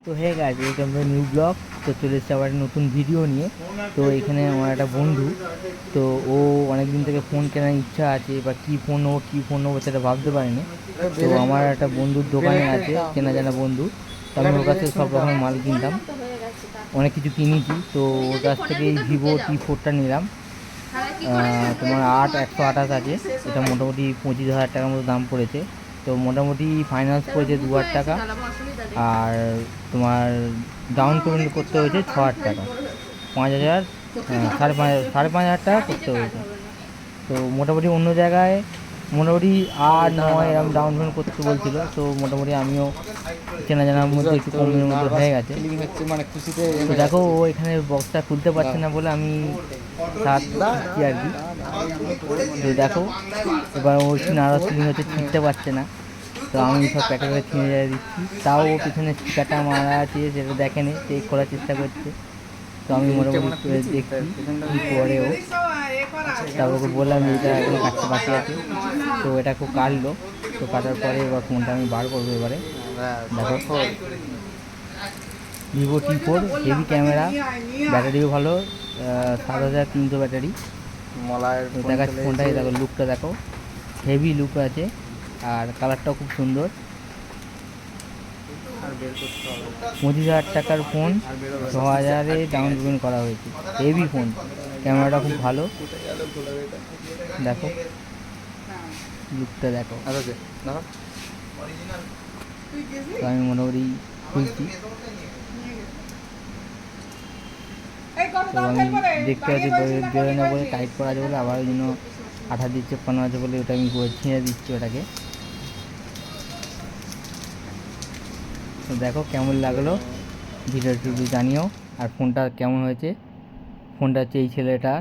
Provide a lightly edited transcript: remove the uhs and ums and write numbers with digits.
তো hey guys, welcome to new blog. তো চলে এসেছে আবার একটা নতুন ভিডিও নিয়ে। তো এখানে আমার একটা বন্ধু, তো ও অনেক দিন থেকে ফোন কেনার ইচ্ছা আছে, বা কী ফোন নেবো সেটা ভাবতে পারিনি। তো আমার একটা বন্ধুর দোকানে আছে, চেনা জানা বন্ধু। তো আমি ওর কাছে সব রকমের মাল কিনতাম, অনেক কিছু কিনেছি। তো ওর কাছ থেকে এই ভিভো T4টা নিলাম। তোমার 128 আছে। এটা মোটামুটি 25,000 টাকার মতো দাম পড়েছে। তো মোটামুটি ফাইন্যান্স পড়েছে 2,000 টাকা, আর তোমার ডাউন পেমেন্ট করতে হয়েছে 6,000 টাকা। 5,000, সাড়ে পাঁচ হাজার টাকা করতে হয়েছে। তো মোটামুটি অন্য জায়গায় মোটামুটি 8-9 এরকম ডাউন পেমেন্ট করতে বলছিল। তো মোটামুটি আমিও চেনা জানার মধ্যে একটু কমের মধ্যে হয়ে গেছে। তো দেখো, ও এখানে বক্সটা খুলতে পারছে না বলে আমি সাত দিচ্ছি আর কি। তো দেখো, এবার ও একটু নার্ভাস ফিলিং হচ্ছে, ছিঁড়তে পারছে না। তো আমি সব প্যাকেটে ছিঁড়ে যাই দিচ্ছি, তাও ও পিছনে স্টিকারটা মারা আছে সেটা দেখেনি, চেক করার চেষ্টা করছে। তো আমি মোটামুটি দেখছি কী করে ও। তারপর ওকে বললাম যে এটা এখনো কাটতে বাকি আছে। তো এটা খুব কাটলো। তো কাটার পরে এবার ফোনটা আমি বার করবো এবারে। দেখো, ভিভো T4, হেভি ক্যামেরা, ব্যাটারিও ভালো, 7,300 ব্যাটারি। তো দেখাচ্ছি ফোনটাই, দেখো লুকটা দেখো, হেভি লুক আছে, আর কালারটাও খুব সুন্দর। 25,000 টাকার ফোন, 6,000-এ ডাউন পেমেন্ট করা হয়েছে। হেভি ফোন, ক্যামেরাটা খুব ভালো, দেখো লুকটা দেখো। তো আমি মোটামুটি খুলছি। তো আমি দেখতে পাচ্ছি বেরোয় না বলে, টাইট করা আছে বলে, আবার ওই জন্য আঠা দিচ্ছে, পানো আছে বলে ওটা আমি ছিঁড়ে দিচ্ছি ওটাকে। তো দেখো কেমন লাগলো, ভিডিওটি একটু জানিও। আর ফোনটা কেমন হয়েছে, ফোনটা হচ্ছে এই ছেলেটা,